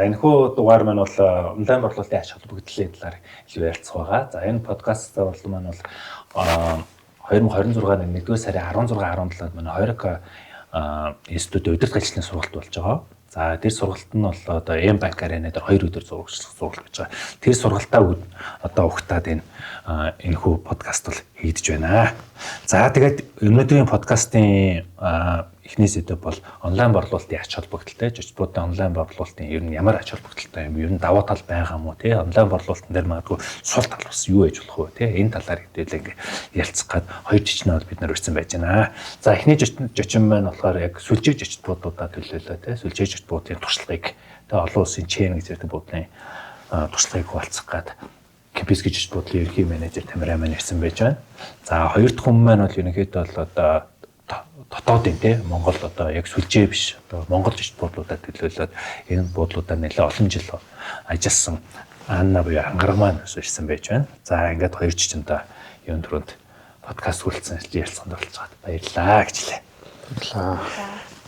энэхүү дугаар маань бол онлайн борлуулалтын ач холбогдлын талаар илүү ярилцах байгаа. За энэ подкаст борлуулалт маань бол 2026 оны 1-р сарын 16-17-нд манай 2К институтын удирдах ажлын сургалт болж байгаа. За тэр сургалт нь бол одоо M-Bank Arena дээр 2 өдөр сургалт гэж байгаа. Тэр сургалтаа одоо ухтаад энэхүү подкаст бол хийгдэж байна. За тэгээд өнөөдрийн подкастын эхний сэдэв бол онлайн борлуулалтын ач холбогдолтой, жижигбуудын онлайн борлуулалтын ер нь ямар ач холбогдолтой юм, ер нь давуу тал байгаа мó тий, онлайн борлуулалтын дээр магадгүй сул тал бас юу ээж болох вэ тий, энэ талаар хэдүүлээ ярилцах гээд хоёр жижигнээ бид нар урьдсан байж байна. За эхний жижиг маань болохоор яг сүлжээ жижигбуудуудаа төлөөлөө тий, сүлжээ жижигбуудын туршлагыг тий олон улсын чэйн гэж ярьдаг буудны туршлагыг хуваалцах гээд Campus гэж бодлын ерхий менежер Тамира маань ирсэн байж байна. За хоёр дахь хүн маань бол ерөнхийдөө бол одоо дотоодын тий Монгол одоо яг сүлжээ биш одоо Монгол жишт буудлуудад төлөөлөөд энэ буудлуудаар нэлээд олон жил ажилласан Анна буюу ангараг маань ирсэн байж байна. За ингээд хоёр жижигнээ юун түрүүнд подкаст хүрэлцэн ярилцсанд оролцож байгаад баярлалаа гэж хэлээ. Баярлалаа.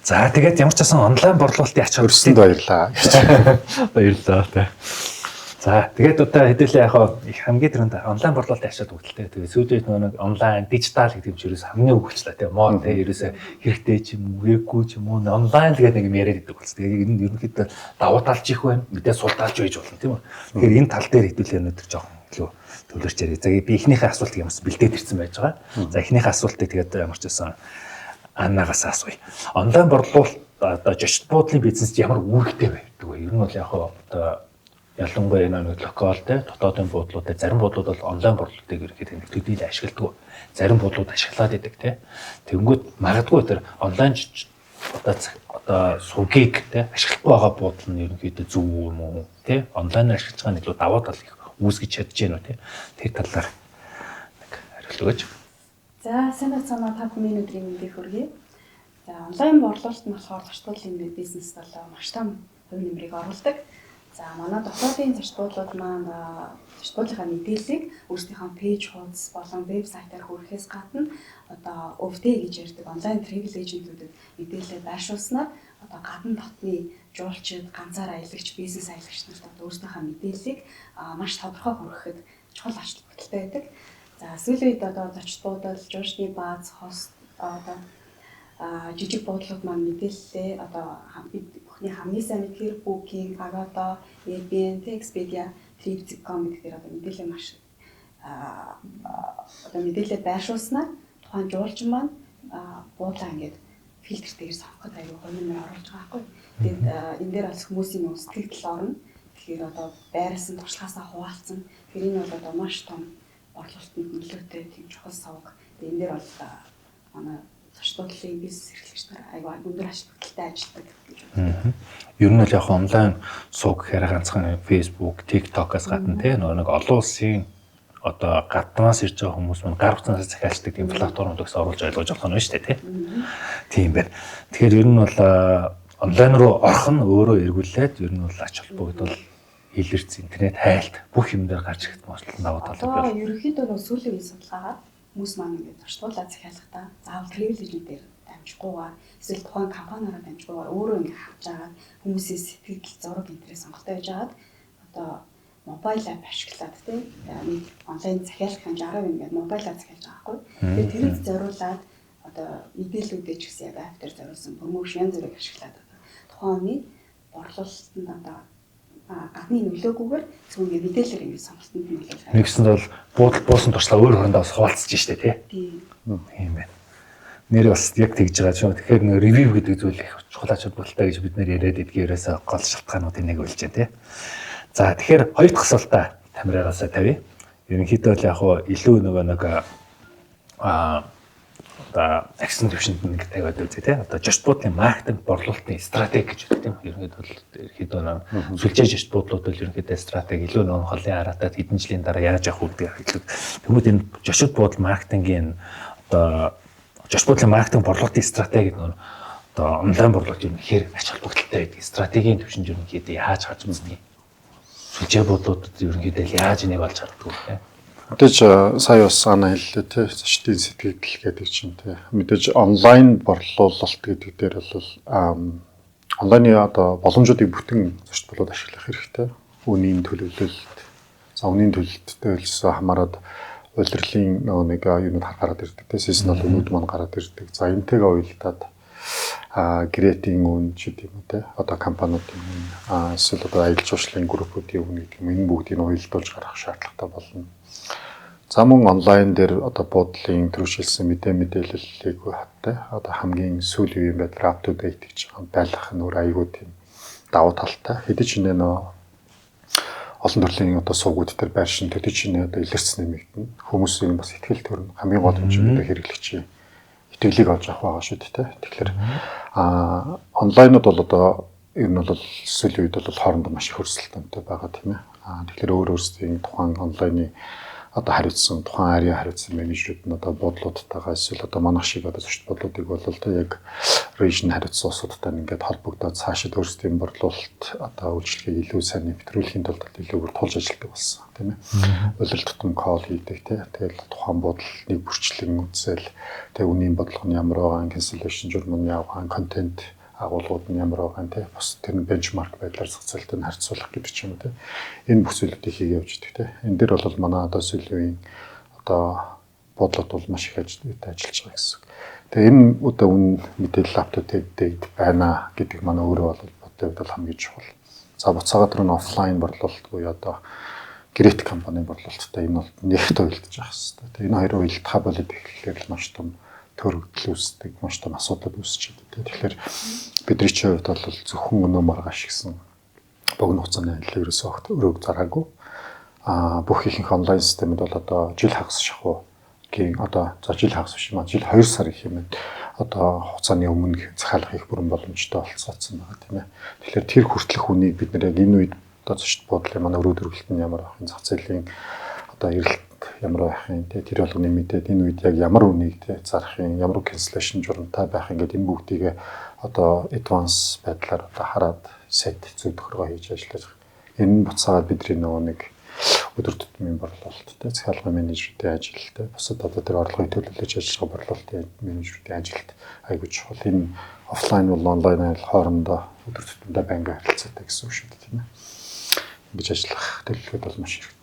За тэгээд ямар ч байсан онлайн борлуулалтын ач холбогдолд баярлалаа. Баярлалаа тий. За тэгээд одоо хэдүүлээ яг хамгийн түрүүнд онлайн борлуулалтын ач холбогдолтой. Тэгээд сүүлийн нэг онлайн дижитал гэдэг юм чи ерөөс хамгийн өгчлээ тий. Мод тий ерөөс хэрэгтэй ч юм уу, үгүй ч юм уу онлайн гэдэг нэг юм яриад идэг болсон. Тэгээд энэ ерөнхийдөө давуу талж их байна. Мэдээ сул талж байж болно тийм үү. Тэгэхээр энэ тал дээр хэдүүлээ өнөдөр жоохон илүү төвлөрч яриа. За би эхнийхээ асуултыг ямарс бэлдээд ирсэн байж байгаа. За эхнийхээ асуултыг тэгээд ямар ч байсан Аннагаас асууя. Онлайн борлуулалт одоо жишт буудлын бизнест ямар үүрэгтэй байдаг вэ? Ер нь бол яг одоо ялангуяа нэг локал те дотоодын буудлуудад зарим буудлууд бол онлайн борлуулалтыг ерөнхийдөө төдийлө ашигладаг. Зарим буудлууд ашиглаад идэг те. Тэнгүүд магадгүй тэр онлайн одоо сувгийг те ашиглахгүй байгаа буудал нь ерөнхийдөө зөв юм уу те? Онлайнаар ашиглаж байгаа нь илүү давуу тал үүсгэж чадж гэнэ үү те? Тэр талаар нэг хариулт өгөөч. За сайн байцгаана та бүхний өдрийн мэндийг хүргэе. За онлайн борлуулалт нь болохоор зарчуулын бизнест бол маш том хувь нэмрийг оруулдаг. За манай дотоодын зарчуулууд маань зарчуулынхаа мэдээллийг өөрсдийнхөө пэйж хуудас болон вебсайтаар хүргэхээс гадна одоо OVT гэж ярьдаг онлайн travel agent-уудад мэдээлэл байршуулснаар одоо гадна дотны жуулчид, ганцаар аялагч, бизнес аялагч нарт өөрсдийнхөө мэдээллийг маш тодорхой хүргэхэд чухал ач холбогдолтой байдаг. За сүүлийн үед одоо зарчуулбуудад жуулчны бааз, хост одоо жижиг буудлууд маань мэдээлэлээ одоо бүхний хамгийн сайн мэдгээр Booking, Agoda, Airbnb, Expedia, Trip.com гэдгээр одоо мэдээлэл маш одоо мэдээлэл байршуулснаар тухайн жуулчин маань буудлаа ингээд фильтртэйгээр сонгоход аюул гомьёо оруулж байгаа байхгүй. Тэгээд энэ дээр бас хүмүүсийн нөө сэтгэл орно. Тэгэхээр одоо байраас нь туршлагаасаа хуваалцсан. Тэр энэ бол одоо маш том борлуулалтанд нөлөөтэй тийм чухал савг. Тэгээд энэ дээр бол манай зарчуулын бизнес эрхлэгч нар аюул өндөр ач холбогдолтой ажилладаг гэж байна. Ер нь бол яг онлайн сувг гэхээр ганцхан Facebook, TikTok-аас гадна тий нэг олон улсын одоо гаднаас ирж байгаа хүмүүс мань гар утсанаас захиалцдаг тийм платформудаас оруулж ойлгож болох нь шүү дээ тий. Тийм байна. Тэгэхээр ер нь бол онлайн руу орох нь өөрөө эргүүлээд ер нь бол ач холбогдол илэрч интернет хайлт бүх юм дээр гарч ирэх магадлал давуу тал байна. Ерөнхийдөө нэг сүүлийн үеийн судалгаагаар хүмүүс маань ингээд зарчуулаад захиалгахдаа заавал travel agent дээр дамжихгүйгээр эсвэл тухайн компаниараа дамжихгүйгээр өөрөө ингээд хавж агаад хүмүүсийн сэтгэл зураг интерес сонголттой байж агаад одоо мобайл ап ашиглаад тийм онлайн захиалгын 60% ингээд мобайл ап захиалж байгаа байхгүй. Тэгээд тэрийг зориулаад одоо мэдээллүүдээ ч гэсэн яг ап дээр зориулсан промошн зэрэг ашиглаад тухайн хүний борлуулалтанд одоо гадны нөлөөгүйгээр зөвхөн мэдээлэлээр ингэ сонголтод нөлөөлж. Нэгсэнд бол буудал буусан туршлага өөр хоорондоо бас хуваалцаж штэ тий. Тийм байна. Нэр бас яг тэгж байгаа ч юм. Тэгэхээр нэг ревю гэдэг зүйл их чухал ач холбогдолтой гэж бид нэр яриад эдгээрээс гол шалтгаануудын нэг болж байна тий. За тэгэхээр хоёр дахь асуултаа Тамирагаас тавья. Ерөнхийдөө л яг хуу илүү нөгөө нэг одоо акцент төвшөнд нэг тавиад үзье тий. Одоо жишт буудлын маркетинг борлуулалтын стратеги гэж үүдэг тийм. Ерөнхийдөө сүлжээ жишт буудлууд бол ерөнхийдөө стратеги илүү нон холын хараатад хэдэн жилийн дараа яаж явах үүдгийг хэлдэг. Тэгмүүд энэ жишт буудал маркетингийн одоо жишт буудлын маркетинг борлуулалтын стратеги нөр одоо онлайн борлуулалт юм ихээр ач холбогдолтой байдаг. Стратегийн төвшөнд ерөнхийдөө яаж харж үздэг юм. Сүлжээ буудлуудад ерөнхийдөө яаж энийг олж хардаг вэ тий. Мэдээж сая бас санаа хэллээ тий зочдын сэтгэл гэдэг чинь тий мэдээж онлайн борлуулалт гэдэг дээр бол онлайны одоо боломжуудыг бүтэн зочд болоод ашиглах хэрэгтэй. Үнийн төлөвлөлт, за үнийн төлөлттэй хамаарат улирлын нэг юмуд гараад ирдэг. Seasonal үнүүд маань гараад ирдэг. За энтэйгээ уялдаад грейтинг үн ч гэдэг юм те. Одоо компаниудын үн, эсвэл одоо аялал жуулчлалын группүүдийн үн гэдэг юм. Энэ бүгдийг уялдуулж гаргах шаардлагатай болно. За мөн онлайн дээр одоо буудлын төрөлшилсэн мэдээллийг хаттай одоо хамгийн сүүлийн үеийн байдлаар up to date гэж байлгах нь өөр аюул тийм давуу талтай. Хэдий ч нэ олон төрлийн одоо сувгууд дээр байр шин төдий ч нэ одоо илэрч нэмэгдэнэ. Хүмүүсийн бас ихтгэл төрн хамгийн гол юм чинь хэрэглэгчийн итгэлийг олж авах байгаа шүү дээ. Тэгэхээр онлайнууд бол одоо ер нь бол сүүлийн үед бол хоорондоо маш их хөрсөлтөнтэй байгаа тийм ээ. Тэгэхээр өөр өөрсдийн тухайн онлайны одоо хариуцсан тухайн ариа хариуцсан менежерүүд нь одоо буудлуудтайгаа эсвэл одоо манайх шиг одоо зочд буудлуудыг бол одоо яг region хариуцсан улсуудтай ингээд холбогдоод цаашид өөрсдийн борлуулалт одоо үйлчлэгийг илүү сайн нэвтрүүлэхийн тулд илүү бүр тулж ажилладаг болсон тийм ээ. Улирал тутам кол хийдэг тийм. Тэгэл тухайн буудлыг бүрчлэн үзэл тэг үнийн бодлого нь ямар байгаа, cancellation журмын яваа, контент агуулгууд нь ямар байгаа нэ бас тэр бенчмарк байдлаар зохицуултыг харьцуулах гэдэг ч юм уу те. Энэ бүх зүйлүүдийг хийгээ явж идэг те. Энэ дээр бол манай одоо сүүлийн одоо бодлоод бол маш их ажиллаж байгаа гэсэн. Тэгээ энэ одоо үн мэдээлэл апдейт байна гэдэг манай өөрөө бол боддог бол хамгийн чухал. За буцаагаад түрүүн офлайн борлуулалт буюу одоо Great компани борлуулалттай энэ бол нэгт уялдаж байгаа хэвээр. Тэгээ энэ хоёрын уялдахаа болоод ихлээр маш том төрөгдөл үүсдэг, маш том асуудал үүсч байдаг. Тэгэхээр бидний чинь хувьд бол зөвхөн өнөө маргааш гисэн богино хугацааны ажил ерөөсөө өрөөг зараагүй. Бүх ихэнх онлайн системүүд бол одоо жил хагас шахуу гин одоо за жил хагас биш маа жил 2 сар гэх юм байна. Одоо хугацааны өмнө захиалга хийх бүрэн боломжтой болцсон байгаа тийм ээ. Тэгэхээр тэр хүртэлх үнийг бид нэр яг энэ үед одоо зочд буудлын манай өрөө төрөлт нь ямар ахын зах зээлийн одоо эрэлт ямар байх юм те тэр болгоны мэдээд энэ үед яг ямар үнийг те зарах юм ямар cancellation журамтай байх ингээд энэ бүгдийг одоо advance байдлаар одоо хараад set зүй тохиргоо хийж ажиллаж байгаа. Энэ буцаагаад бидний нөгөө нэг өдөр тутмын борлуулалттай захиалгын менежерүүдийн ажилтай бусад одоо тэр орлогыг төлөвлөж ажиллаж байгаа борлуулалтын менежерүүдийн ажилт айгүй чухал. Энэ офлайн бол онлайн хоорондоо өдөр тутмдаа байнга харилцаатай гэсэн үг шүү дээ тийм ээ. Ингэж ажиллах төлөвлөгөөд бол маш хэрэгтэй.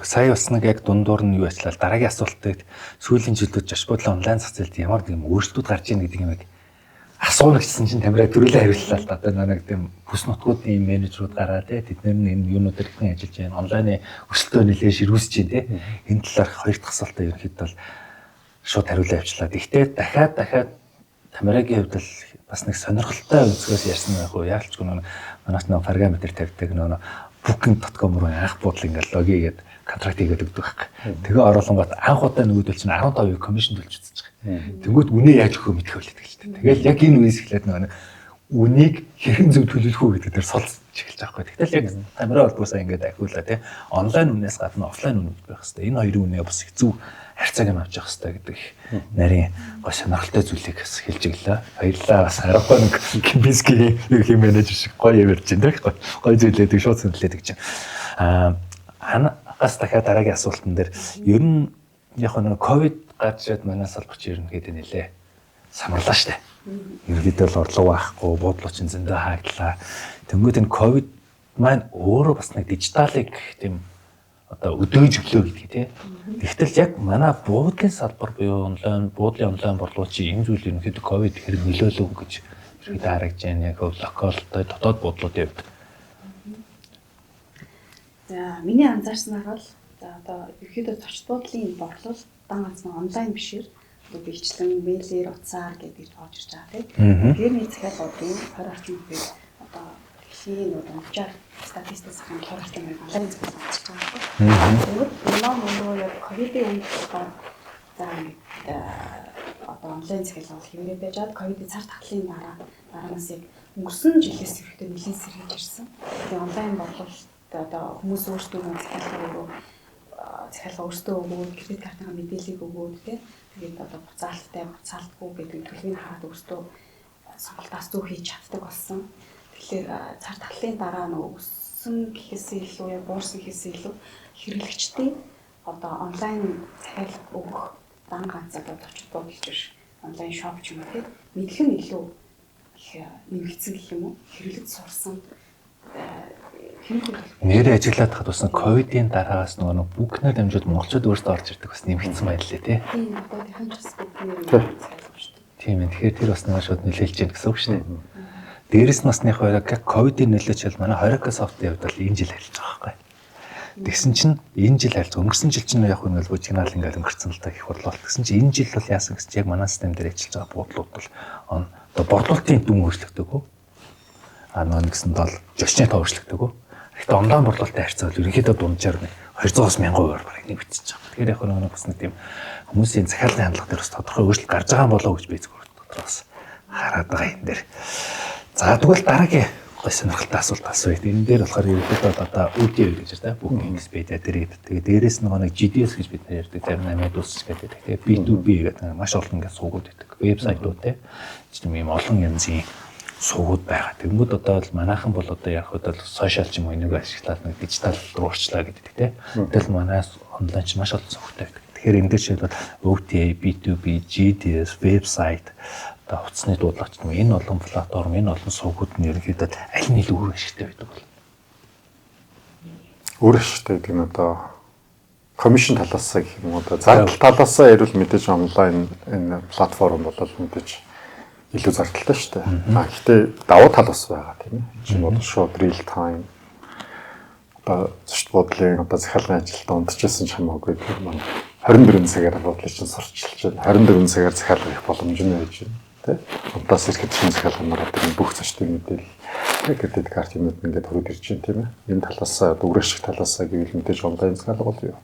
Сая бас нэг яг дундуур нь юу ажиллаа дараагийн асуултыг сүүлийн жилүүд жаш бодлоо онлайн зах зээлд ямар нэгэн өөрчлөлтүүд гарч ийн гэдэг юм яг асууна гэсэн чинь тамираа төрөлөө хариуллаа л да. Одоо нэг тийм бүс нутгуудын менежерүүд гараа те тэднэр нь энэ юунуудаар хэн ажиллаж байна онлайны өрсөлдөө нэлээд ширүүсэж чинь те энэ талаар хоёр дахь асуултаа ерөнхийдөө бол шууд хариулаа авчлаа. Гэхдээ дахиад тамирагийн хувьд л бас нэг сонирхолтой өнцгөөс ярьсан байх уу яалч гоо манайх нэг параметр тавьдаг нөө booking.com руу анх буудлын ингээл логи гээд контракт хийгээд өгдөг байхгүй. Тэгээ оруулангууд анх удаа нөгөөдөл чинь 15% комисшн төлж үзэж байгаа. Тэнгүүд үнэ яаж өгөө мэдэх байлээ л дээ. Тэгэл яг энэ үеэс эхлээд нэг үнийг хэрхэн зөв төлөвлөх үү гэдэг дээр солилцож эхэлж байгаа байхгүй. Тэгтэл яг камера холбоосаа ингээд ахиулаа тий. Онлайн үнээс гадна офлайн үнэд байх хэрэгтэй. Энэ хоёрын үнэ бас хэцүү харьцааг нь авч явах хэрэгтэй гэдэг нарийн гоо сонирхолтой зүйлийг бас хэлж өглөө. Баярлалаа. Бас харахгүй нэг Кимбинский ерхий менежер шиг гоё ярьж байна тий. Гоё зүйлээд шууд сонирхлээд гэж байна. Анаас дахиад дараагийн асуултан дээр ер нь яг нэг ковид гарчаад манай салбарч ерөнхийдөө нэлээ самарлаа штэ. Ерөнхийдөө л орлого байхгүй, буудлуучин зөндөө хааглаа. Тэнгүүд энэ ковид маань өөрөө бас нэг дижиталыг тийм одоо өдөөж өглөө гэдгийг тий. Тэгтэл яг манай буудлын салбар буюу буудлын онлайн борлуулалтын энэ зүйл ерөнхийдөө ковид хэрэг нөлөөлөв гэж ерөнхийдөө харагдж байна. Яг локалтай дотоод буудлуудын хувьд. За миний анзаарснаар бол одоо ерөнхийдөө зочд буудлын борлуулалт ганц онлайн бишээр одоо бичлэн мэйлээр утсаар гэдэг тоож ирж байгаа тийм. Гэрний захиалгуудын 20 орчим хүнтэй одоо дэлхийн уламжаар статистикс хэн 20 орчим хүн онлайн захиалга хийж байгаа. Тэгвэл нөгөө яг ковидын үед за одоо онлайн захиалга хэвээрээ байж байгаа. Ковидын цар тахлын дараанаас яг өнгөрсөн жилээс ирэхдээ нэлээд сэргийж ирсэн. Тэгээ онлайн борлуулалт одоо хүмүүс өөрсдөө захиалга өөрсдөө өгөөд кредит картын мэдээллийг өгөөд тэгээд одоо буцаалтгүй гэдэг төлөвийг хараад өөрсдөө сонголтоос зөв хийж чаддаг болсон. Тэгэхээр цар тахлын дараа нөгөө өссөн гэхээсээ илүү яг буурсан гэхээсээ илүү хэрэглэгчдийн одоо онлайн захиалга өгөх дан ганц одоо зочд буудлж биш онлайн шоп ч юм уу мэдэх нь илүү нэмэгдсэн гэх юм уу? Хэрэглэж сурсан нэр ажиллаад хад бас ковидын дараагаас нөгөө бүкнээр дамжууд монголчууд өөрсдөө орж ирдэг бас нэмэгдсэн байлээ тий. Тийм одоодынхан ч бас бүкнээр нэмэгдсэн шүү дээ. Тийм ээ. Тэгэхээр тэр бас нэг шууд нөлөөлж гэнэ гэсэн үг шүү дээ. Дээрээс нь бас нэг хоёроо ковидын нөлөөч хэл манай Horeca Soft-ийн хувьд бол энэ жил харилж байгаа байхгүй. Тэгсэн чинь энэ жил харилж өнгөрсөн жил чинь яг нэг бужигнаал ингээл өнгөрцөн л та их борлуулалт гэсэн чинь энэ жил бол яасан гэсэн чинь яг манай систем дээр ажиллаж байгаа буудлууд бол одоо борлуулалтын дүн өөрчлөгдөг. Нөгөө нэгсэнд бол жошны тоо өөрчлөгдөг. Гэхдээ онлайн борлуулалтын харьцаа бол ерөнхийдөө дунджаар 200-аас 1000% бараг нэмэгдчихэж байгаа. Тэгэхээр яг нэг бас нэг тийм хүмүүсийн захиалгын хандлага дээр бас тодорхой өөрчлөлт гарч байгаа болоо гэж би зөвхөн тодорхойлсон хараад байгаа юм дээр. За тэгвэл дараагийн гой сонирхолтой асуулт асууя. Энэ дээр болохоор ерөнхийдөө одоо OTA гэж байна. Booking Expedia дээр тэгээд дээрээс нэг GDS гэж бид нэр ярьдаг. Зарим нэмээд үсч гэдэг. Тэгээд B2B гэдэг маш олон ингээд суугууд байдаг. Вебсайтууд те. Тийм олон янзын суугууд байгаа. Тэгмүүд одоо бол манайхан бол одоо яг хөдөл сошиал ч юм уу энийг ашиглаад нэг дижитал руу орчлаа гэдэг те. Тэгэл манайс онлайн ч маш олон суугтай байдаг. Тэгэхээр энэ дээр жишээлбэл OTA, B2B, GDS, вебсайт одоо утасны дуудлагч юм энэ олон платформ энэ олон сувгууд нь ерөнхийдөө аль нь илүү өөр ашигтай байдаг бол өөр ашигтай гэдэг нь одоо commission талаасаа гэх юм уу одоо зардал талаасаа ярил мэдээж онлайн энэ платформ бол мэдээж илүү зардалтай шүү дээ. Гэхдээ давуу тал бас байгаа тийм ээ. Чинь бол шууд real time одоо зөвшт бодлын одоо захиалгын ажилд унтчихсан ч хамаагүй тэр маань 24 цагаар бодлыг чинь сурчилж байна. 24 цагаар захиалга их боломж нь байж байна. Тэ? Удаас ирэхэд шинэ захиалга нараад тэр бүх зочдын мэдээлэл кредит карт юмуд ингээд хөрөд ирж байна тийм ээ. Энэ талаас дүгрэх шиг талаас гэвэл мэдээж онлайн захиалга бол юу.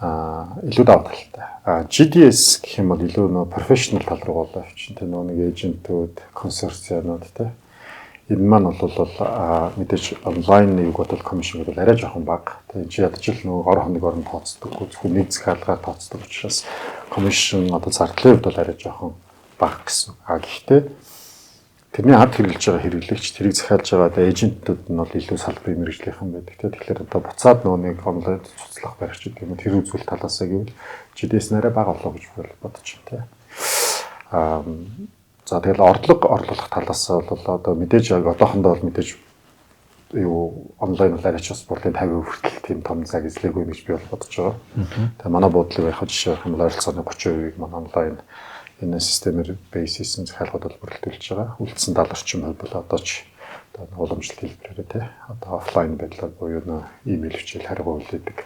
Илүү даваа талтай. GDS гэх юм бол илүү нөө профешнл тал руу болоо авчин тэ нөө нэг эйжентүүд, консорциумууд тэ. Энэ маань бол мэдээж онлайн нэг бодол комисшн бол арай жоохон бага. Тэгээ чи ядаж л нөгөө гор хоног орон тооцдог. Зөвхөн нэг захиалгаар тооцдог учраас комисшн одоо зардлын хувьд бол арай жоохон бага гэсэн. Гэхдээ тэрний ард хэрэглэж байгаа хэрэглэгч тэрийг захиалж байгаа эйжентүүд нь бол илүү салбарын мэргэжлийнхэн байдаг. Тэгэхээр одоо буцаад нөгөө нэг онлайн цуцлах баригч гэдэг юм тэр үзүүл талаасаа гэвэл GDS нэрээ бага болоо гэж бодож байна. За тэгэл орлуулах талаас бол одоо мэдээж одоохондоо бол мэдээж юу онлайн бол арайч бас борлын 50% хүртэл тийм том цаг эзлээгүй гэж би бол бодож байгаа. Тэгээ манай буудлыг яг жишээ авах юм бол ойролцоогоо 30%-ийг манай онлайн энэ системээр бейссэн захиалгууд бол бүрэлдүүлж байгаа. Үлдсэн 70 орчим хувь бол одоо ч одоо уламжлалт хэлбэрээр тий одоо офлайн байдлаар буюу имэйл хичээл харгуй үлдээдэг.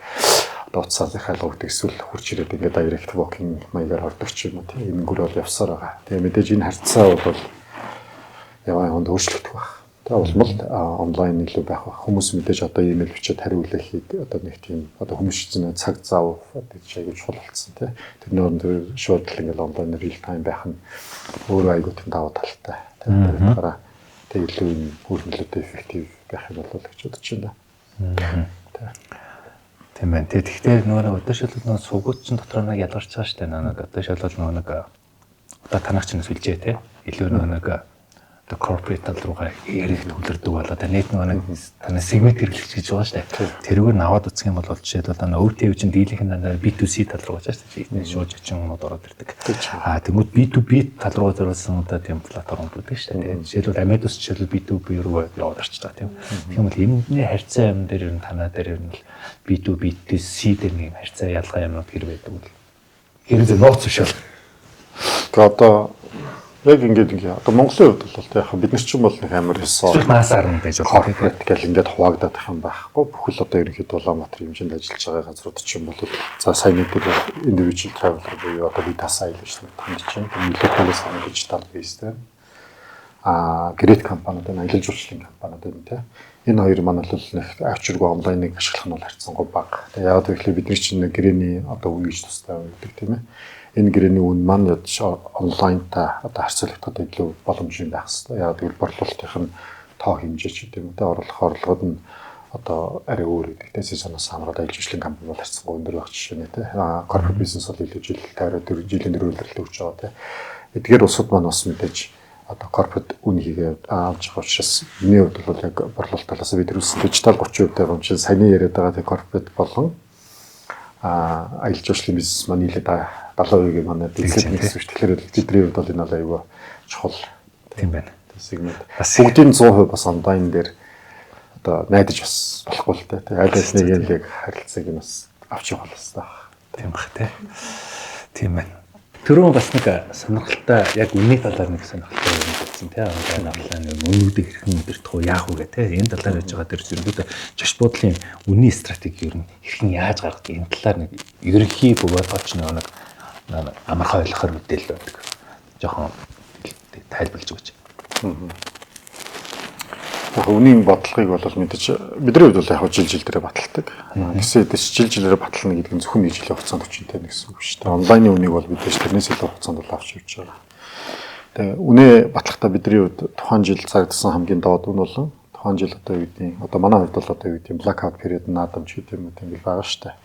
Одоо утасаар захиалга өгдөг эсвэл хурц ирээд ингээд direct booking маягаар ордог ч юм уу тий энэ гүр бол явсаар байгаа. Тэгээ мэдээж энэ харьцаа бол яваа хонд өөрчлөгдөх баг. Тэгээ улмал онлайн илүү байх баг. Хүмүүс мэдээж одоо имэйл бичээд хариулахыг одоо нэг тийм одоо хүмүүс чинь цаг зав гэж аягүй чухал болсон тий. Тэр нөр шууд л ингээд онлайн real time байх нь өөрөө аягүй тийм даваа талтай. Тэгэхээр тэг илүү юм хөрөнгөлөлтөд эффектив байх юм болов уу гэж бодож байна. Тийм байна. Тэгэхээр нөгөө одоо шилбэл сувгууд чинь дотор нэг ялгарч байгаа шүү дээ. Нэг одоо шилбэл нэг одоо танах чинь сүлжээ те. Илүү нэг одоо corporate тал руугаа ярих төвлөрдөг болоо. Нийт нэг танай сегмент хэрэглэгч гэж байгаа шүү дээ. Тэрүүгээр наваад үзэх юм бол жишээлбэл OTA чинь дийлийнхэн дандаа B2C тал руу гэж шүү дээ. Шууд очингууд ороод ирдэг. Тэгмүүд B2B тал руу зориулсан одоо тийм платформ байдаг шүү дээ. Жишээлбэл Amadeus жишээлбэл B2B руу яваад орчиж байгаа тийм. Тийм бол энэний харьцаа юм дээр нь танаа дээр нь B2B C дээр нэг харьцаа ялгаа юмнууд хэр байдаг бол хэрэг нууц шүү. Одоо яг ингээд одоо Монголын хувьд бол яг бид нар чинь бол нэг амар resort масаар нь байж байгаа. Corporate гэл ингээд хуваагдаад байх юм байхгүй. Бүхэл одоо ерөнхийдөө Улаанбаатар хэмжээнд ажиллаж байгаа газрууд чинь бол за сайн нэг individual traveler буюу одоо би тасаа хэлж байна. Танд чинь локалс digital based great компаниуд энэ аялал жуулчлалын компаниуд энэ те. Энэ хоёр маань бол нэг авчиргүй онлайныг ашиглах нь бол харьцангуй бага. Тэгээ яагаад гэвэл бидний чинь гэрээний одоо үн гэж тустай байдаг тийм ээ. Энэ гэрээний үн маань онлайнтай одоо харьцуулагдаад илүү боломжтой байх хэрэгтэй. Яагаад гэвэл борлуулалтын нь тоо хэмжээ ч гэдэг юм те орлогод нь одоо арай өөр гэдэг. Тэсээс хамаараад аялал жуулчлалын компани бол харьцангуй өндөр байх жишээ нэ те. Corporate business бол илүү жил тайраа жилийн дөрвөлрэлт өгч байгаа те. Эдгээр улсууд маань бас мэдээж одоо corporate үн хийгээд авч байгаа учраас миний хувьд бол яг борлуулалт талаас бид төрүүлсэн дижитал 30% байгаа юм чинь саяны яриад байгаа corporate болон аялал жуулчлалын бизнес маань нийлээд 70% манай бизнес гэсэн үг. Тэгэхээр бидний хувьд бол энэ бол аюул чухал Тийм байна. Сегмент. Бүгдийн 100% бас онлайн дээр одоо найдаж бас болохгүй л дээ. Аль аль нэг харилцааг нь бас авч явах хэрэгтэй. Тийм бах тий. Тийм байна. Түрүүн бас нэг сонирхолтой яг үнийн талаар нэг сонирхолтой юм болсон тий. Онлайн авлаа нэг үнүүдийг хэрхэн өдөртөх уу яах вэ гэх тий. Энэ талаар яаж байгаа дээр зэрэгүүд жиш буудлын үнийн стратеги ер нь хэрхэн яаж гаргадаг энэ талаар нэг ерөнхий бөгөөдгооч нэг амархан ойлгохоор мэдээлэл байдаг. Жохон тайлбарлаж өгч. Яг үнийн бодлогыг бол мэдээж бидний хувьд бол яг жил дээрээ баталдаг. Гэсэн хэдий жил дээрээ батална гэдэг нь зөвхөн нэг жилийн хугацаанд очинтэй гэсэн үг шүү дээ. Онлайны үнийг бол мэдээж тэрнээс илүү хугацаанд бол авч явж байгаа. Тэгээ үнэ батлахдаа бидний хувьд тухайн жил зарагдсан хамгийн доод үн болон тухайн жил одоо юу гэдэг одоо манай хувьд бол одоо юу гэдэг blackout period наадамч гэдэг юм ингээл байгаа шүү дээ.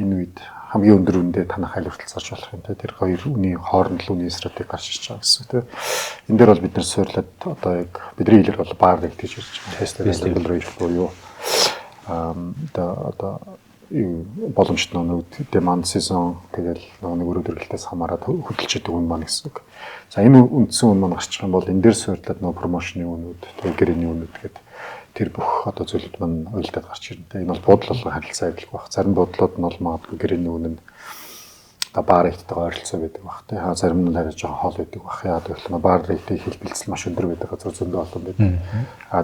Энэ үед хамгийн өндөр үндэ танах хайл хүртэл зарж болох юм те. Тэр хоёр үний хооронд л үний стратеги гарч ирж байгаа гэсэн те. Энэ дээр бол бид нэр суурлаад одоо яг бидний хэлээр бол баар гэж ярьж байгаа. Festival rate буюу одоо боломжтой нэг demand season тэгэл нэг өрөө төрөлтөөс хамаарат хөдөлж идэг үн маань гэсэн үг. За энэ үндсэн үн маань гарч байгаа юм бол энэ дээр суурлаад нэг промошны үнүүд, гэрээний үнүүд гэдэг тэр бүх одоо зүйлүүд маань уйлдаад гарч ирнэ. Энэ бол буудлын харилцаа адилгүй баг. Зарим буудлууд нь бол магадгүй гэрээний үнэ нь баар рэйттайгаа ойролцоо байдаг баг. Тэ зарим нь арай жоохон хоол байдаг баг. Яа гэвэл баар рэйттийн хэлбэлцэл маш өндөр байдаг газар зөндөө олон байдаг.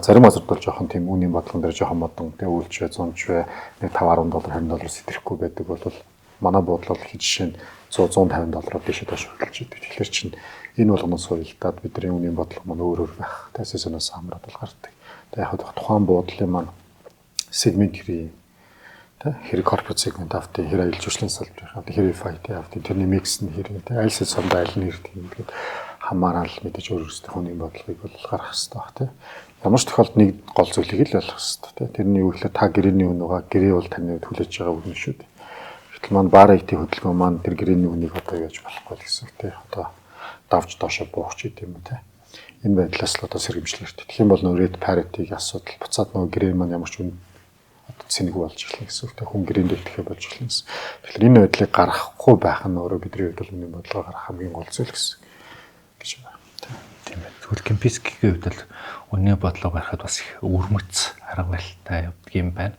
Зарим газарт бол жоохон тийм үнийн бодлогон дээр жоохон модон тэ үйлч вэ, зунч вэ, нэг $5-10, $20 сэтэрэхгүй байдаг бол манай буудлал их жишээ нь $100-150 дэше тоош хөдөлж идэг. Тэгэхээр чинь энэ болгоноос суйлдаад бидний үнийн бодлого маань өөр өөр байх. Тэ сезоноос хамраад бол гардаг. Яг тухайн буудлын маань сегмент хэрэг хэрэг корпорат сегмент авт хэрэг аялал жуулчлалын салбарын авт хэрэг файт авт тэрний микс нь хэрэг аль сезонд аль нь хэрэг гэдэг хамаарал мэдээж өөр өөрсдийнхөө үнийн бодлогыг бол гаргах хэрэгтэй баг тийм. Ямар ч тохиолдолд нэг гол зүйлийг л ойлгох хэрэгтэй тийм. Тэрний юу гэхээр та гэрээний үн угаа гэрээ бол таны хүлээж байгаа үн шүү дээ. Гэтэл маань баар IT хөдөлгөөн маань тэр гэрээний үнийг одоо яаж болохгүй гэсэн үг тийм. Одоо давж доошо буух ч гэдэм юм тийм. Энэ байдлаас л одоо сэргэмжлэх хэрэгтэй. Тэгэх юм бол нөө rate parity-г асуудал буцаад нөө гэрээ маань ямар ч үн одоо цэник болж ирлээ гэсэн үг. Хүн гэрээнд дэвтгэхэ болж ирлээ гэсэн. Тэгэхээр энэ байдлыг гаргахгүй байх нь өөрөө бидний хувьд үнийн бодлого гаргах хамгийн гол зүйл гэсэн гэж байна. Тийм байна. Тэгвэл Кемпискигийн хувьд л үнийн бодлого гаргахад бас их өвөрмөц арганалтай явдаг юм байна.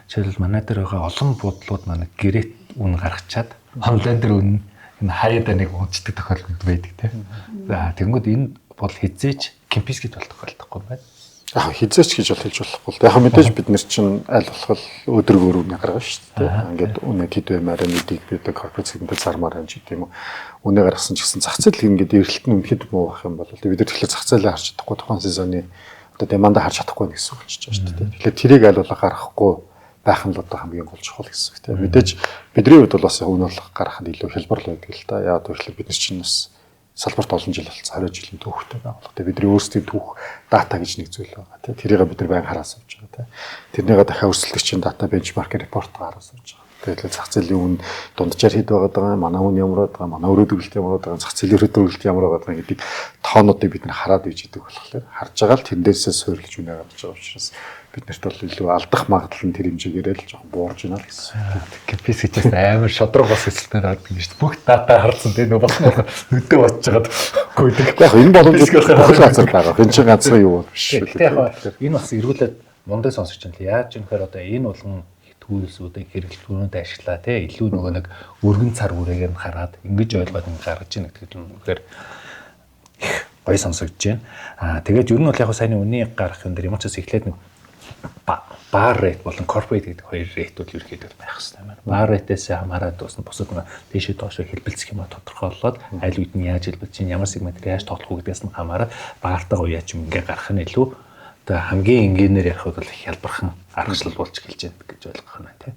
Жишээлбэл манай дээр байгаа олон буудлууд манай гэрээт үн гаргачаад онлайн дээр үн энэ хаяада нэг унцдаг тохиолдол байдаг тийм. За тэгэнгүүт энэ бол хизээч Кемпискид бол тохиолдохгүй юм байна. Яг хизээч гэж бол хэлж болохгүй. Яг мэдээж бид нар чинь аль болох өдрөөр үнэ гаргана шүү дээ. Ингээд үнэ тэд баймаараа мэдийг бид корпорат сегментээр зармаар юм ч гэдэм үү. Үнэ гаргасан ч гэсэн зах зээл ингээд эргэлт нь үнэхэд муу байх юм бол бид нар тэгэхээр зах зээлээ харж чадахгүй тухайн сезоны одоо демандаа харж чадахгүй гэсэн үг болчихж байгаа шүү дээ. Тэгэхээр тэрийг аль болох гаргахгүй байх нь л одоо хамгийн гол чухал гэсэн үг тийм. Мэдээж бидний хувьд бол бас үнэ болох гаргахад илүү хялбар л байдаг л да. Яагаад гэвэл бид нар чинь бас салбарт олон жил болсон 20 жилийн түүхтэй байгаа. Тэгээ бидний өөрсдийн түүх дата гэж нэг зүйл байгаа. Тэ тэрийг бид нар байнга хараас авч байгаа. Тэ тэрнийгээ дахиад өрсөлдөгчийн дата бенчмарк репорт гаргаж авч байгаа. Тэгээд зах зээлийн үн дунджаар хэд байгаа, манай үн ямар байгаа, манай өрөөдөрөлт ямар байгаа, зах зээлийн өрөөдөрөлт ямар байгаа гэдэг тоонуудыг бид нар хараад иж идэг болохоор харж байгаа л тэндээсээ суйрлаж үнэ гаргаж байгаа учраас бид нарт бол илүү алдах магадлал нь тэр хэмжээгээр л жоохон буурж байна л гэсэн. Кемпискич амар шодрог бас хэсэлтээр гардаг юм шүү дээ. Бүх дата харсан тийм болсон өдөө бодож хагаад гүйдэг. Яг энэ боломжтой бүх газар байгаа. Энэ чинь ганцхан юу биш шүү дээ. Энэ бас эргүүлээд мундаг сонсогч юм л яаж юм гэхээр одоо энэ болгон түүлсүүдийг хэрэглүүлүүдэд ашиглаа тийм илүү нөгөө нэг өргөн цар үрээгээр нь хараад ингэж ойлгоод ингэ гаргаж ийн гэдэг нь үнэхээр гоё сонсогдож байна. Тэгээд ер нь бол яг сайн үнийн гарах юм дээр ямар ч бас эхлээд нэг баар рейт болон корпорат гэдэг хоёр рейтүүд ерөөхдөө байх хэрэгтэй байна. Баар рейтээс хамаарат бас бусад дээшээ доошоо хэлбэлцэх юм а тодорхойлоод аль үед нь яаж хэлбэлж чинь ямар сегментээр яаж тоглох уу гэдгээс нь хамаарат баартайгаа яаж юм ингээ гарах нь илүү одоо хамгийн энгийнээр ярих бол их хялбархан аргачлал болж эхэлж байна гэж ойлгох нь тийм.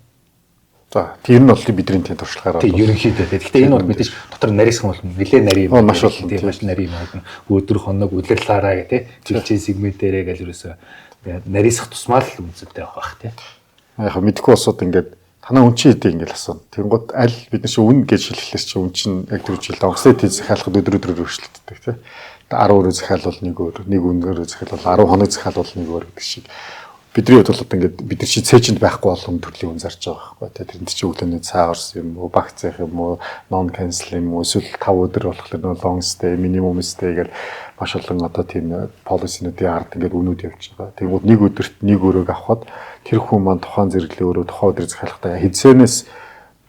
За тэр нь бол бидний тийм туршлагаараа тийм ерөнхийдөө тийм. Гэхдээ энэ бол мэдээж дотор нарийнхан бол нэлээд нарийн юм маш олон тийм маш нарийн юм өдөр хоног үлэрлаараа гэх тийм чи сегментээрээ гэж юусоо нарийсах тусмаа л үнцэнтэй байх тийм. Яг мэдхгүй усууд ингээд танаа үн чи хэдий ингээд асууна. Тэнгууд аль бид нар чи үн гэж хэлэхлээс чи үн чин яг тэр жил онгоцны захиалахад өдрөөр өөрчлөгддөг тийм. 10 өрөө захиалвал нэг өөр, нэг өнөөр захиалвал 10 хоног захиалвал нэг өөр гэдэг шиг бидний хувьд бол одоо ингээд бид нар чи цээжинд байхгүй болгон төрлийн үн зарж байгаа байхгүй. Тэгээд тэрэнд чи өглөөний цаа орс юм уу, багц зах юм уу, non cancel юм уу, эсвэл 5 өдөр болохоор нөө long stay, minimum stay гэдэг маш олон одоо тийм policy-нуудын ард ингээд үнүүд явж байгаа. Тэгмүүд нэг өдөрт нэг өрөөг авахад тэр хүн маань тухайн зэрэглэлийн өрөө тухайн өдөр захиалгахдаа хэзээнээс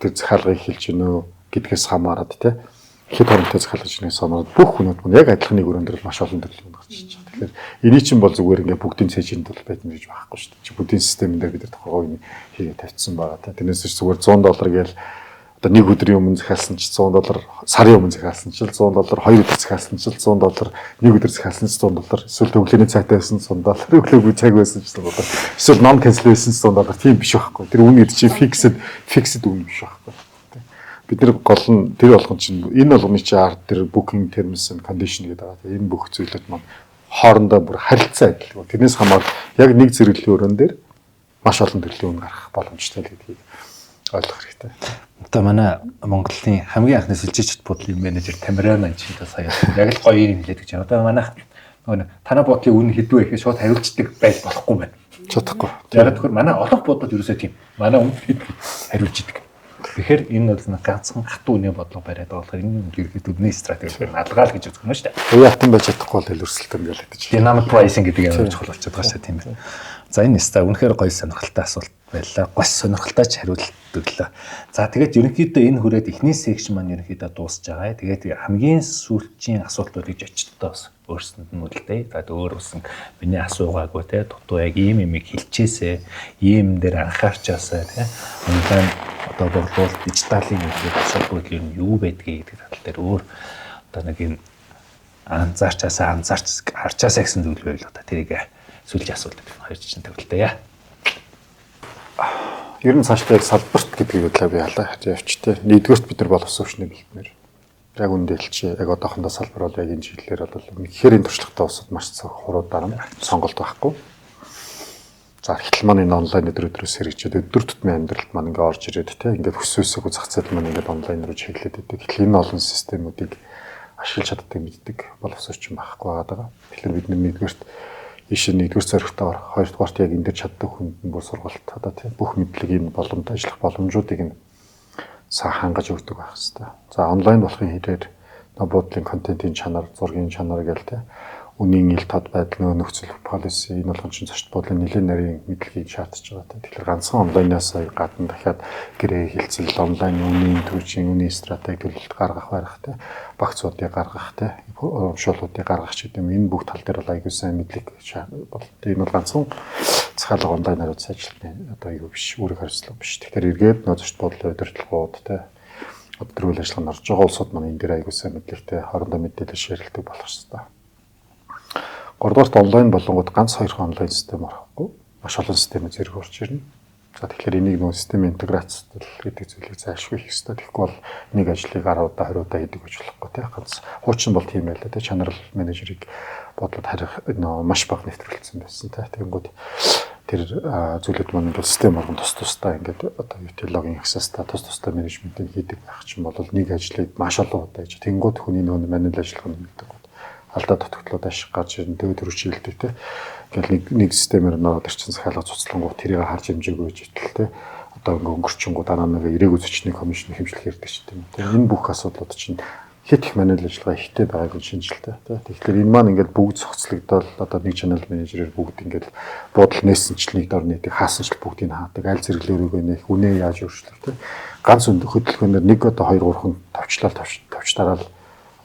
тэр захиалгыг хэлж гинөө гэдгээс хамаарат тий. Хэд хоромтой захиалгаж гинээс хамаарат бүх хүнүүд маань яг адилхан нэг өрөөнд л маш олон төрлийн үн гарч ирж байгаа. Тэгэхээр эний чинь бол зүгээр ингээд бүгдийн цээжинд бол байдна гэж байхгүй шүү дээ. Чи буддийн системэн дээр бид нар тухайн үеийн хийгээ тавьчихсан байгаа тий. Тэрнээс ч зүгээр $100 гээл одоо нэг өдрийн өмнө захиалсан ч $100, сарын өмнө захиалсан ч $100, 2 өдөр захиалсан ч $100, нэг өдөр захиалсан ч $100, эсвэл өглөөний цайтай байсан $100, өглөөгүй цаг байсан ч $100, эсвэл non cancel байсан ч $100 тийм биш байхгүй. Тэр үнэ чи fixed үнэ биш байхгүй. Бид нар гол нь тэр болгон чинь энэ болгоны чи арт тэр booking terms and condition гэдэг байгаа. Энэ бүх зүйлүүд маань хоорондоо бүр харилцаа адил. Тэрнээс хамаарал яг нэг зэрэглэлийн өрөөн дээр маш олон төрлийн үн гарах боломжтой л гэдгийг ойлгох хэрэгтэй. Одоо манай Монголын хамгийн анхны сэлжээчд бодлын менежер Тамиран чинь сая яг л гоё юм хэлээд гэж байна. Одоо манай нөгөө танай бодлын үн хэдвэ гэхэд шууд хариулцдаг байж болохгүй байна. Чадахгүй. Яг тэгэхээр манай олонх бодлууд ерөөсөө тийм. Манай үн хариулж идэг. Тэгэхээр энэ бол ганцхан хатуу үнэ бодлого бариад байгаа болохоор энэ ерөөхдөө үдний стратеги надлгаал гэж үзэх юм шүү дээ. Уян хатан байж чадахгүй бол илэрсэлтэн гэж хэлж байна. Dynamic pricing гэдэг юм чухал болчиход байгаа шүү дээ тийм ээ. За энэ нэстэ үнэхээр гоё сонирхолтой асуулт байлаа. Гос сонирхолтой ч хариулт өглөө. За тэгээд ерөнхийдөө энэ хүрээд эхний секшн маань ерөнхийдөө дуусж байгаа. Тэгээд хамгийн сүүлчийн асуултуудыг очтдоо бас өөрсөнд нь үлдээ. За өөр усан миний асуугаагүй те дутуу яг ийм юм хэлчихээсээ ийм дээр анхаарчаасаа те онлайн одоо борлуулалт дижиталын үйлдвэр асуудал нь юу байдгийг гэдэг тал дээр өөр одоо нэг юм анзаарч харчаасаа гэсэн зүйл байл одоо тэрийг сүүлийн асуулт хоёр чинь тавилтаа. Ер нь цаашдаа яг салбарт гэдгийг бодлоо би халаа явчтэй. Нэгдүгээрт бид нар боловсруучны бэлтнэр. Яг үндэлч яг одоохондоо салбар бол яг энэ чиглэлээр бол хэрийн туршлагатай усад маш хурууд дараа сонголт байхгүй. За эхлэл маань энэ онлайн өдрөөс хэрэгжээд өдөр тутмын амьдралд маань ингээ орж ирээд те ингээд хүсвэсэгүй зах зээл маань ингээд онлайн руу чиглээд идэг. Тэгэхээр энэ олон системүүдийг ашиглаж чаддаг мэддэг боловсруучсан байхгүй байгаа. Тэгэхээр бид нэгдүгээрт иш нэгдүгээр зоригтойгоор хоёрдугаарт яг энэ дээр чаддаг хүнд нь бүр сургалт одоо тийм бүх мэдлэгийн боломжтой ажиллах боломжуудыг нь сайн хангаж өгдөг байх хэрэгтэй. За онлайн болохын хэрээр буудлын контентын чанар, зургийн чанар гэл тийм үнийн ил тод байдал нөхцөл policy энэ болгон чинь зочд буудлын нэлээд нарийн мэдлэгийг шаардж байгаа. Тэгэхээр ганцхан онлайнаас гадна дахиад гэрээ хэлцэл онлайн үнийн төвчийн үнийн стратеги төлөлт гаргах байх тийм багцуудыг гаргах тийм урамшууллуудыг гаргах ч гэдэг юм. Энэ бүх тал дээр бол аягүй сайн мэдлэг бол энэ бол ганцхан захиалга онлайнаар сайжруулалтын одоо юу биш үүрэг хариуцлага биш. Тэгэхээр эргээд нөө зочд буудлын удирдлагууд тийм өдөр үйл ажиллагаанд орж байгаа улсууд маань энэ дээр аягүй сайн мэдлэгтэй хоорондоо мэдээлэл шеэрлдэг болох хэрэгтэй. Гуравдугаарт онлайн болонгууд ганц хоёрхан онлайн систем орохгүй маш олон системүүд зэрэг орж ирнэ. За тэгэхээр энийг нөө системийн интеграц гэдэг зүйлийг зайлшгүй хийх хэрэгтэй. Тэгэхгүй бол нэг ажлыг 10 удаа 20 удаа хийдэг гэж болохгүй тийм ганц хуучин бол тийм байлаа тийм чанарал менежерийг бодлоод харих нөө маш бага нэвтрүүлсэн байсан тийм. Тэгэнгүүт тэр зүйлүүд маань бол систем болгон тусдаа ингээд одоо UT логин access-та тусдаа менежментийг хийдэг байх чинь бол нэг ажлыг маш олон удаа хийж тэгэнгүүт хүний нөө мануал ажиллагаа нэмэгдэх. Алдаа дутагдлууд ашиг гарч ирэн төв төрүүлдэг те. Ингээл нэг системээр нөрөд чинь захиалга цуцлангууд тэрийг харж хэмжээгүй гэж итэл те. Одоо ингээ өнгөрчөнгөө дараа нэг эрээгүй зочны комиссны хэмжлэх хэрэгтэй ч тийм. Энэ бүх асуудлууд чинь хэд их мануал ажиллагаа ихтэй байгааг нь шинжилтэй те. Тэгэхээр энэ маань ингээд бүгд цогцлогдоод одоо нэг channel менежерээр бүгд ингээд буудал нээсэнчлэгийг дор нийтийг хаасан ч бүгдийг хаадаг. Аль зэрэглэөрөө нэх үнэ яаж өөрчлөх те. Ганц хөдөлгөөнөөр нэг одоо 2 3 товч дараал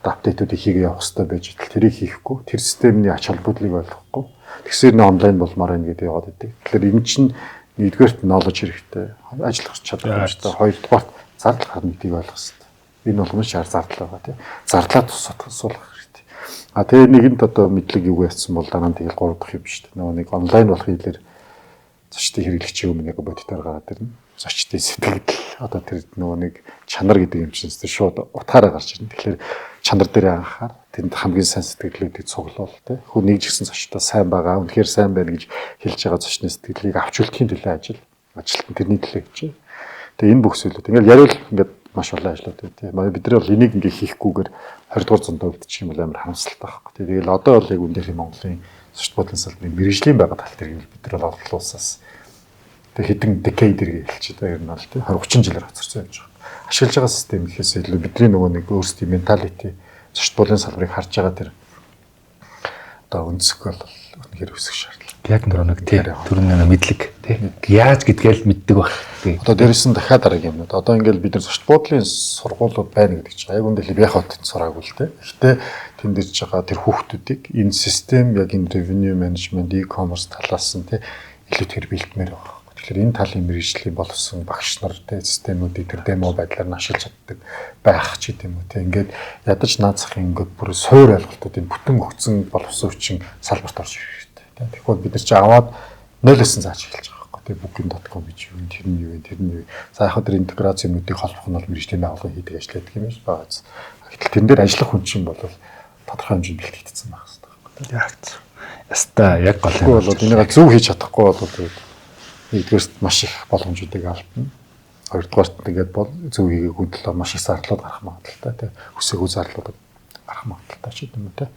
апдейтуудыг хийгээ явах хэрэгтэй байж итэл тэрийг хийхгүй тэр системний ач холбогдлыг ойлгохгүй тэгсээр нэ онлайн болмоор байна гэдэг яваад идэг. Тэгэхээр энэ чинь нэгдүгээрт knowledge хэрэгтэй ажиллах чадвар хэрэгтэй. Хоёрдугаарт зардал гарна гэдгийг ойлгох хэрэгтэй. Энэ болгоно шаар зардал байгаа тийм. Зардлаа тусуулах хэрэгтэй. Тэгээ нэгэнд одоо мэдлэг юу яцсан бол дараа нь тэгэл 3 дахь юм шүү дээ. Нөгөө нэг онлайн болох хэлээр зочдын хэрэглэгчийн өмнө яг бодитоор гараад ирнэ. Зочдын сэтгэл одоо тэр нөгөө нэг чанар гэдэг юм чинь шууд утгаараа гарч ирнэ. Тэгэхээр чанар дээр анхаар тэнд хамгийн сайн сэтгэлүүдийг цуглуул тий. Хүн нэг жигсэн зочдоо сайн байгаа, үнэхээр сайн байна гэж хэлж байгаа зочны сэтгэлийг авч үлдэхийн төлөө ажилтан тэрний төлөө гэж. Тэгээ энэ бүх зүйлүүд ингээл яриул ингээд маш олон ажлууд байна тий. Бид нар бол энийг ингээ хийхгүйгээр 20 дугаар зуунд өвдчих юм бол амар харамсалтай байхгүй. Тэгэл одоо бол яг үндээр Монголын зочд бодлын салбарын мэрэгжлийн байгаа тал дээр бид нар бол олуулсаас тэг хэдэн decade иргээ хэлчих та ер нь бол тий 20 30 жилээр хоцорсон юм жаа. Ашиглаж байгаа систем гэхээс илүү бидний нөгөө нэг өөрсдийн менталити зочд бодлын салбарыг харж байгаа тэр одоо өнцөг бол үнэхээр өсөх шаардлага. Яг нэг тий түрүүний мэдлэг тий яаж гэдгээл мэддэг баг тий. Одоо дээрээс нь дахиад дараагийн юмнууд. Одоо ингээл бид нар зочд буудлын сургуулиуд байна гэдэг чинь яг үндэ яг хотод сураагүй л тий. Гэхдээ тэнд ирж байгаа тэр хүүхдүүдийг энэ систем яг энэ revenue management, e-commerce талаас нь тий илүү тэр бэлтмээр байгаа. Тэгэхээр энэ талын мэргэжлийн болсон багш нар тий системүүдийг тэр демо байдлаар нь ашиглаж чаддаг байх ч гэдэм үү тий. Ингээд ядаж наацхын ингээд бүр суур ойлголтуудын бүтэн өгцөн боловсон хүчин салбарт орж ирэх хэрэгтэй тий. Тэгэхээр бид нар чи аваад 0-ээс нь зааж эхэлж байгаа байхгүй тий. Booking.com гэж юу тэр нь юу тэр нь юу. За яг хөө интеграц юмнуудыг холбох нь бол мэргэжлийн байгууллага хийдэг ажил гэдэг юм шиг байгаа. Гэтэл тэн дээр ажиллах хүн чинь бол тодорхой хэмжээнд бэлтгэгдсэн байх хэрэгтэй байхгүй тий. Яста яг гол юм. Бол энийг зөв хийж чадахгүй бол нэгдүгээрт маш их боломжуудыг алдна. Хоёрдугаарт ингээд зөв хийгээгүй төлөө маш их зарлууд гарах магадaltaй тий. Хүсээгүй зарлууд гарах магадaltaй ч юм уу тий.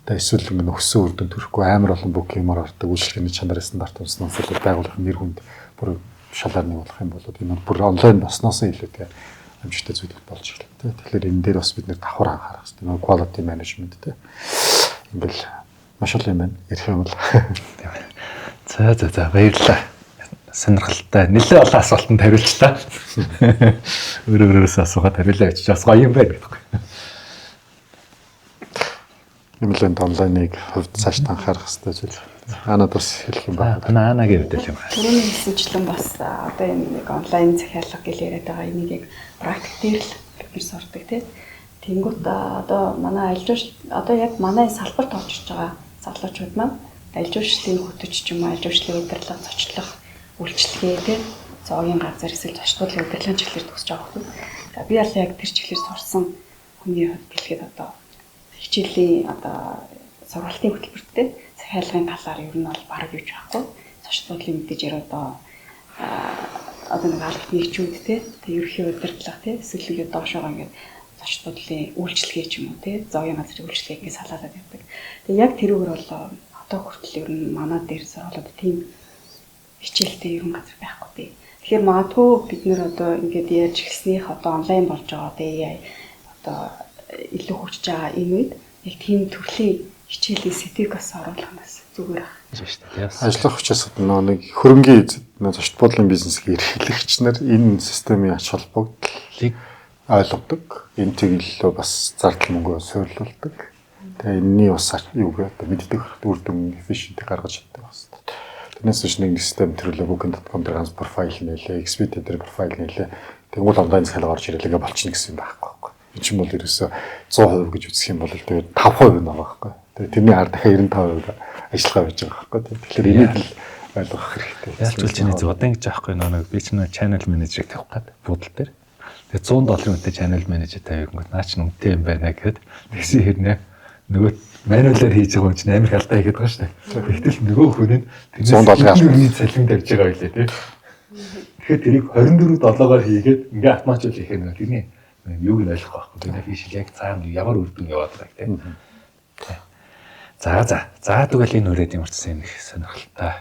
Тэгээ эсвэл ингээд өссөн үр дүн төрөхгүй амар олон букингээр ордог үйлчлэгээний чанарын стандарт унсан нь байгууллагын нэр хүнд бүр шалаар нэгүүлэх юм бол энэ бүр онлайн басноос илүү тий амжилттай зүйл болж ирлээ тий. Тэгэхээр энэ дээр бас бид нэр давхар анхаарах хэрэгтэй. Нөгөө quality management тий. Ингээл маш олон юм байна. Ярих юм бол. За баярлалаа. Сонирхолтой. Нэлээд олон асуултанд хариулчлаа. Өөрөөс асуугаад хариулаа гэж бас гоё юм байна гэдэг. Нэмэлт онлайныг хувьд цааш та анхаарах хэрэгтэй зүйл. Анаад бас хэлэх юм байна. Анагийн хувьд л юм байна. Түрүүний хэлсэнчлэн бас одоо энэ нэг онлайн захиалга гэж яриад байгаа энийг яг практикээр л бид сурдаг тийм. Тэнгүүт одоо манай альжууч одоо яг манай салбарт орж иж байгаа залуучууд маань альжуучлийн хөтөч ч юм уу альжуучлийн удирдлага зочлох үйлчлэгээ тийм зоогийн газар эсвэл зочдлын удирдлагын чиглэлээр төгсөж байгаа хүмүүс. За би бол яг тэр чиглэлээр сурсан хүний хувьд хэлэхэд одоо хичээлийн одоо сургалтын хөтөлбөртэй захиалгын талаар ер нь бол бараг юуж байхгүй. Зочдлын мэдээж яг одоо нэг албаны нэгжүүд тийм ерөнхий удирдлага тийм эсвэл ингээд доошоо ингээд зочдлын үйлчлэгээ ч юм уу тийм зоогийн газрын үйлчлэгээ ингээд салаалаад явдаг. Тэгээ яг тэрүүгээр бол одоо хүртэл ер нь манай дээр сургуулиуд тийм хичээлтэй ерөн газар байхгүй тий. Тэгэхээр магадгүй бид нэр одоо ингээд яаж ихснийх одоо онлайн болж байгаа тий одоо илүү хөгжиж байгаа энэ үед яг тийм төрлийн хичээлийн сэтгээс оруулах нь зүгээр ах. Ажиллах хүчээс нэг хөрөнгийн зочд буудлын бизнесийг эрхлэгч нар энэ системийн ач холбогдлыг ойлгодог. Энэ чиглэлөө бас зардал мөнгөө суйрлуулдаг. Тэгээ энэний бас юу гэдэг мэддэг үр дүн efficient гаргаж чаддаг бас. Тэрнээс биш нэг систем төрлөө booking.com дээр ганц профайл нээлээ, Expedia дээр профайл нээлээ. Тэгвэл онлайн захиалга орж ирэлгээ болчихно гэсэн юм байхгүй байхгүй. Энэ ч юм бол ерөөсөө 100% гэж үзэх юм бол тэгээд 5% нь байгаа байхгүй. Тэгээд тэрний ард дахиад 95% ажиллагаа байж байгаа байхгүй. Тэгэхээр энийг л ойлгох хэрэгтэй. Ялчгүй чиний зөв одоо ингэж аахгүй нэг би ч нэг channel manager-ыг тавих гээд буудал дээр. Тэгээд $100 үнэтэй channel manager тавингууд наа ч үнэтэй юм байна гэхэд тэгсэн хэрнээ нөгөө мануалаар хийж байгаа юм чинь амар халдаа хийгээд байгаа шүү дээ. Тэгтэл нөгөө хүн нь $100 салин тавьж байгаа байлээ тий. Тэгэхээр тэрийг 24/7-оор хийгээд ингээ автоматжуул хийх юм байна. Тэрний юуг нь ойлгох байхгүй. Тэр фишл яг цаана ямар үр дүн яваад байгааг тий. За тэгвэл энэ үрээд юм урьдсан их сонирхолтой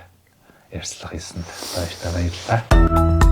ярьцлага хийсэнд баярлалаа.